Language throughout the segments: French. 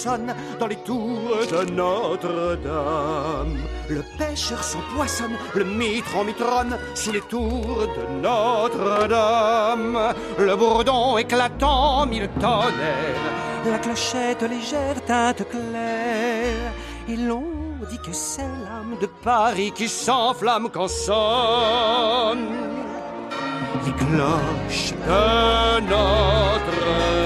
sonne dans les tours de Notre-Dame. Le pêcheur s'en poissonne, le mitre en mitronne sous les tours de Notre-Dame. Le bourdon éclatant mille tonnerres, la clochette légère teinte claire. Et l'on dit que c'est l'âme de Paris qui s'enflamme quand sonnent les cloches de Notre-Dame.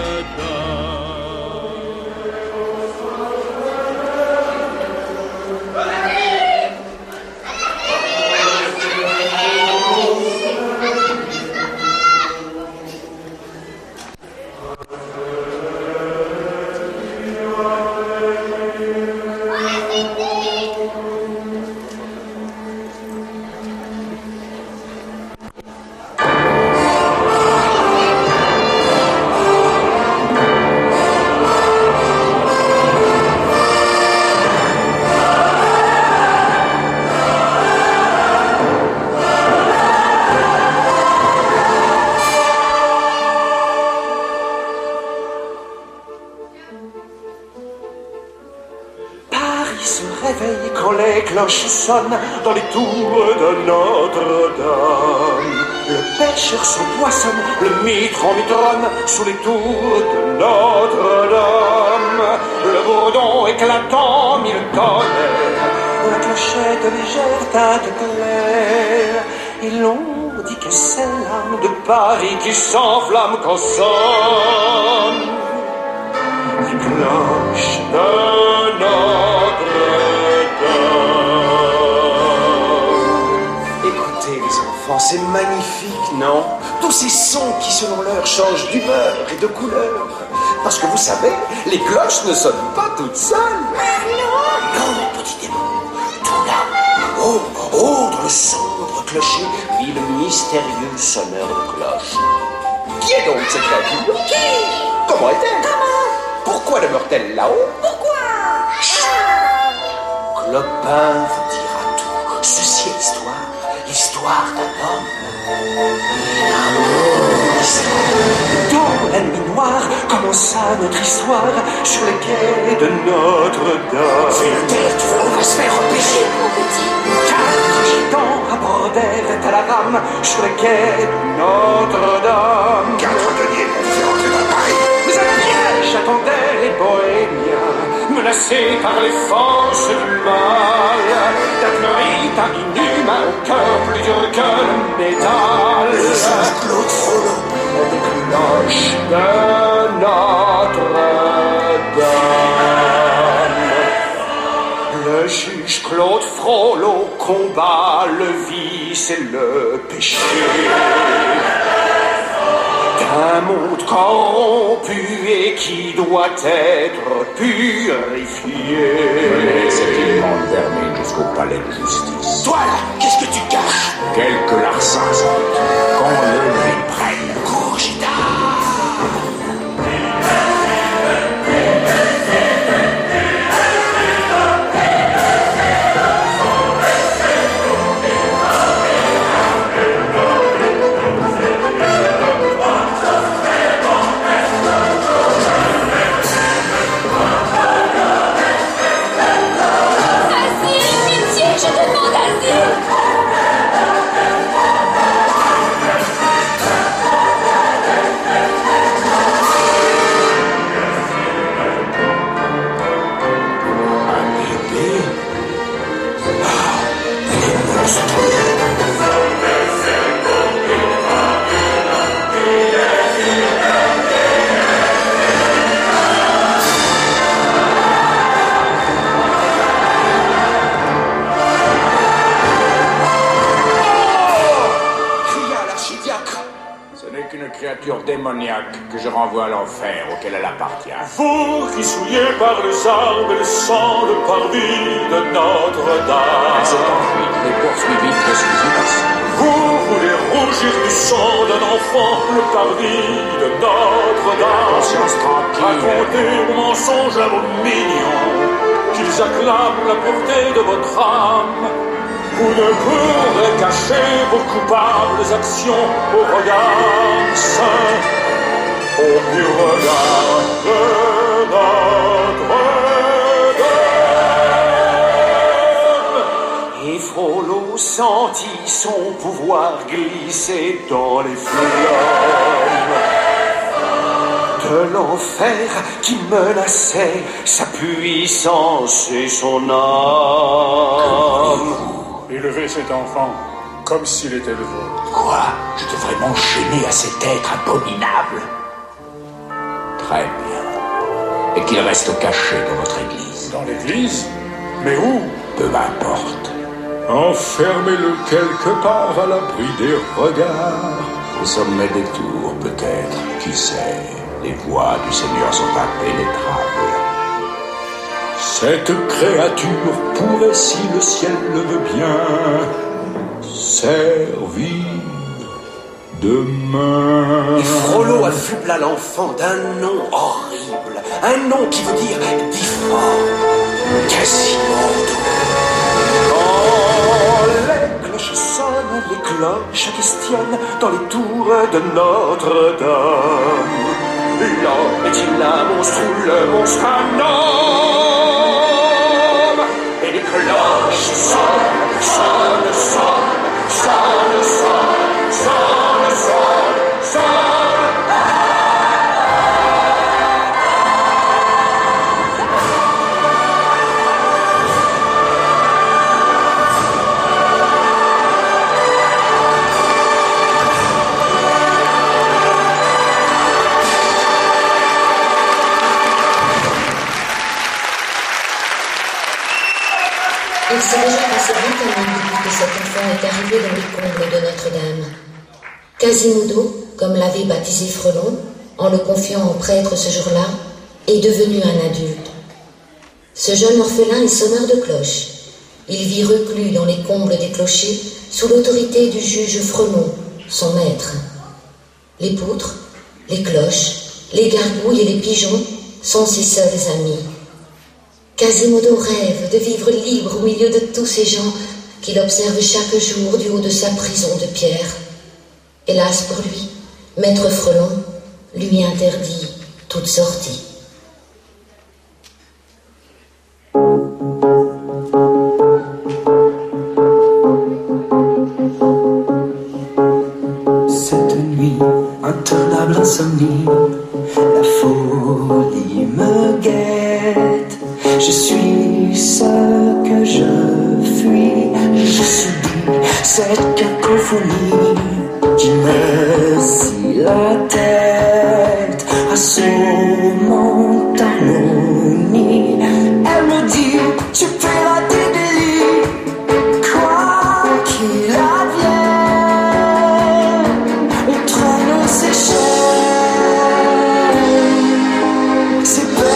Cloche sonne dans les tours de Notre-Dame. Le pêcheur s'en poissonne, le mitre en mitronne sous les tours de Notre-Dame. Le bourdon éclatant mille tonnerres, la clochette légère teinte claire. Et l'on dit que c'est l'âme de Paris qui s'enflamme quand sonne les cloches de Notre-Dame. C'est magnifique, non? Tous ces sons qui, selon l'heure, changent d'humeur et de couleur. Parce que vous savez, les cloches ne sonnent pas toutes seules. Non, petit démon. Tout là, oh, dans le sombre clocher, vit le mystérieux sonneur de cloches. Qui est donc cette créature? Qui? Comment est-elle? Comment? Pourquoi demeure-t-elle là-haut? Pourquoi? Clopin vous dira tout. Ceci est l'histoire d'un homme. Dans la nuit noire commença notre histoire sur les quais de Notre-Dame. C'est le terre qui va se faire repérer, mon petit. Quatre gitans abordèrent à la rame sur les quais de Notre-Dame. 4 deniers pour faire entrer dans Paris. Mais un piège attendait les bohémiens, menacés par les forces du mal. D'Aplorite à inhumain au cœur plus dur que le métal. Le juge Claude Frollo, des cloches de Notre-Dame. Le juge Claude Frollo combat le vice et le péché d'un monde corrompu et qui doit être purifié. Cette immonde vermine jusqu'au palais de justice. Toi là, qu'est-ce que tu caches? Quelques larcins sans doute. Qu'on le lui prenne. Cours, gitane. Je te demande asile. Créature démoniaque que je renvoie à l'enfer auquel elle appartient. Vous qui souillez par les armes et le sang le parvis de Notre-Dame. Elle s'est enfuie, les poursuivis de ce qui s'est passé. Vous voulez rougir du sang d'un enfant, le parvis de Notre-Dame. Conscience tranquille. Racontez vos mensonges à vos mignons, qu'ils acclament la pureté de votre âme. Vous ne pourrez cacher vos coupables actions au regard saint, au pur regard de notre sentit son pouvoir glisser dans les flammes de l'enfer qui menaçait sa puissance et son âme. Élevez cet enfant comme s'il était le vôtre. Quoi? Je devrais m'enchaîner à cet être abominable? Très bien. Et qu'il reste caché dans votre église. Dans l'église? Mais où? Peu m'importe. Enfermez-le quelque part à l'abri des regards. Au sommet des tours, peut-être. Qui sait? Les voies du Seigneur sont impénétrables. Cette créature pourrait, si le ciel le veut bien, servir de main. Et Frollo affubla l'enfant d'un nom horrible, un nom qui veut dire difforme, Quasimodo. Quand les cloches sonnent, les cloches questionnent dans les tours de Notre-Dame. L'homme est-il un monstre ou le monstre un homme? Et les cloches sonnent, sonnent, sonnent, sonnent, sonnent, sonnent, sonnent, sonnent. Il s'est déjà passé 21 ans depuis que cet enfant est arrivé dans les combles de Notre-Dame. Quasimodo, comme l'avait baptisé Frelon, en le confiant au prêtre ce jour-là, est devenu un adulte. Ce jeune orphelin est sonneur de cloches. Il vit reclus dans les combles des clochers sous l'autorité du juge Frelon, son maître. Les poutres, les cloches, les gargouilles et les pigeons sont ses seuls amis. Quasimodo rêve de vivre libre au milieu de tous ces gens qu'il observe chaque jour du haut de sa prison de pierre. Hélas pour lui, Maître Frelon lui interdit toute sortie. Cette nuit, intenable insomnie, la folie me guette. Je suis ce que je fuis, je subis cette cacophonie qui me scie la tête, assommant harmonie. Elle me dit, tu paieras tes délits, quoi qu'il advienne, on traîne ses chaînes, c'est belle.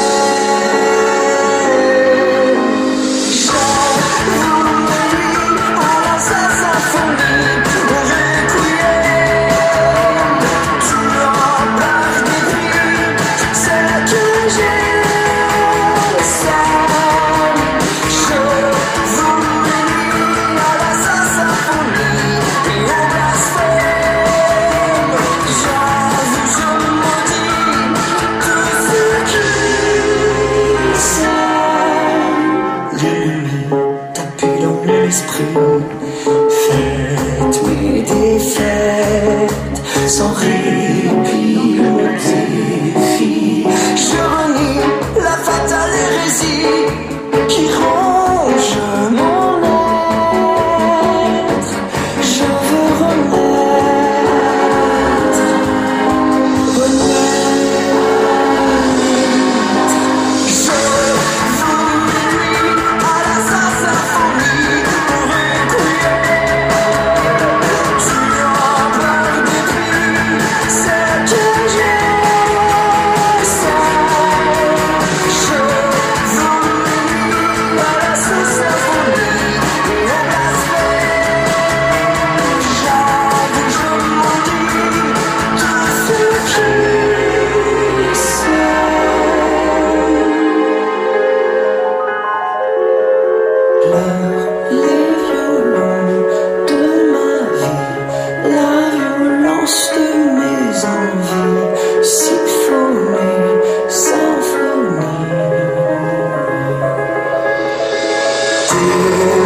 Faites mes défaites sans répit ou défi. Je renie la fatale hérésie qui ronge mon être. Je veux renaître. Je vous nuis à la symphonie.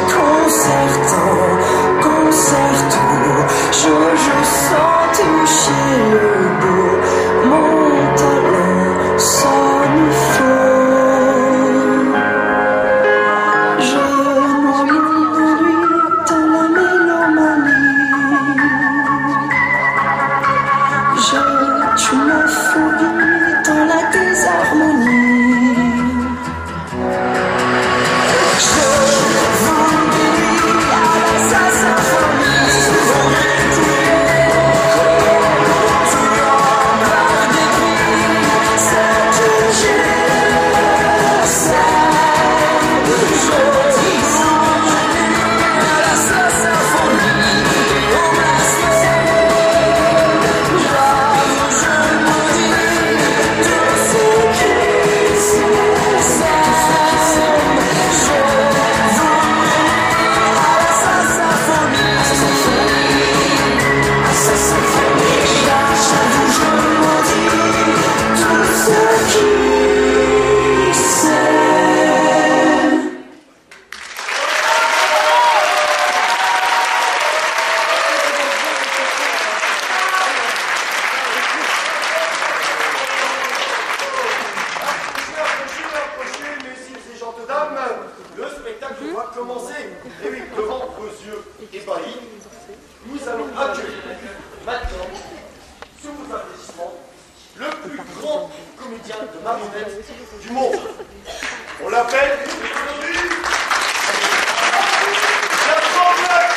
Déconcertant, concerto. Je sens toucher le beau. Mon talent sonne faux. Je noie mon ennui dans la mélomanie. Je tue ma phobie dans la désharmonie. Je m'ennuie à sa symphonie. Le spectacle va commencer. Et oui, devant vos yeux ébahis, nous allons accueillir maintenant, sous vos applaudissements, le plus grand comédien de marionnettes du monde. On l'appelle aujourd'hui la Tremblette.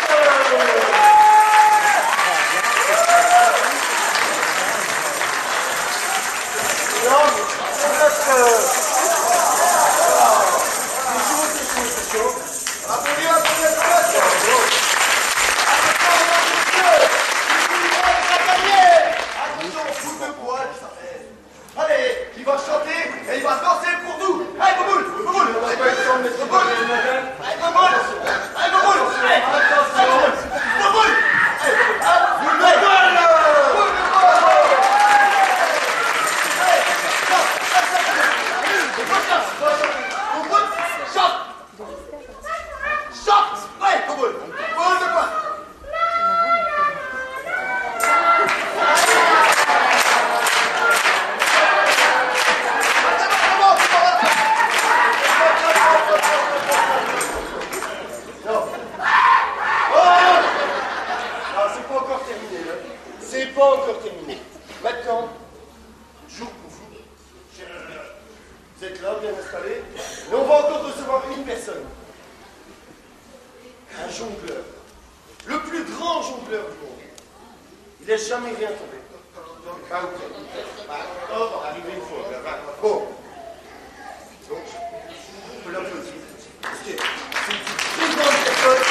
Allez, il va chanter et il va danser pour nous. Allez, Boboul, Boboul. Allez, Boboul. Allez, Boboul. Allez, Boboul. Boboul. Chante. Chante. Ouais, Boboul. Boboul de quoi? C'est pas encore terminé. Maintenant, jour pour vous, chers amis. Vous êtes là, bien installés. Mais on va encore recevoir une personne. Un jongleur. Le plus grand jongleur du monde. Il n'est jamais rien tombé. Pas ou près. Oh, arrivé une fois. Bon. Donc, on peut l'applaudir. C'est une très grande personne.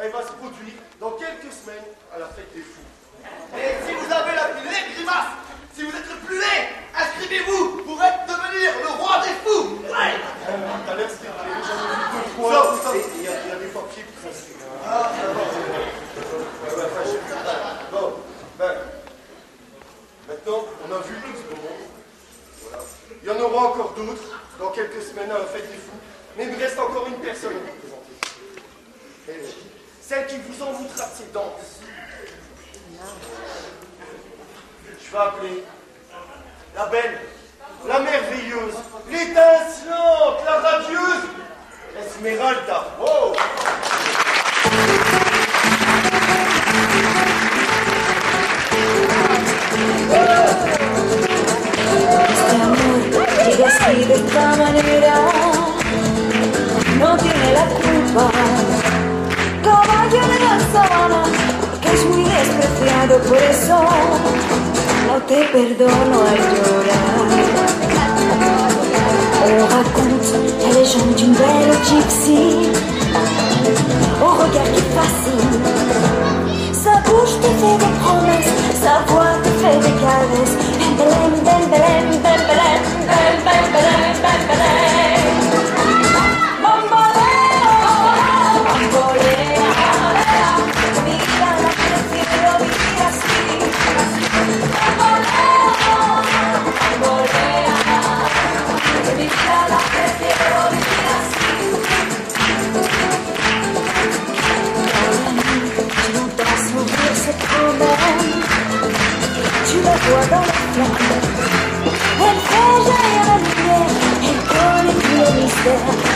Il va se produire dans quelques semaines à la fête des fous. Et si vous avez la plus laide grimace, si vous êtes le plus laid, inscrivez-vous pour devenir le roi des fous. Ouais. T'as l'air qu'il y a deux fois. Il y a des papiers qui sont sur. Ah, bon, ben, maintenant, on a vu tout ce moment. Voilà. Il y en aura encore d'autres dans quelques semaines à la fête des fous. Mais il me reste encore une personne à vous présenter. Celle qui vous envoûtera de ses danses. Je vais appeler la belle, la merveilleuse, l'étincelante, la radieuse, Esmeralda. Oh! Este amor llega así de esta manera, no tiene la culpa. Caballo de la sabana. por eso no te perdono à llorar. On raconte la légende d'une belle gypsy au regard qui fascine. Sa bouche te fait des promesses, sa voix te fait des caresses. Bem, bem, bem, bem, bem, bem, bem, bem, bem, bem. Bamboleo, bamboleo, mira la que quiero vivir así. Bamboleo, bamboleo, mira la que quiero vivir así. Tu l'entends sourire cette promesse, tu la vois dans les flammes. Elle fait jaillir la lumière, elle connaît tous les mystères.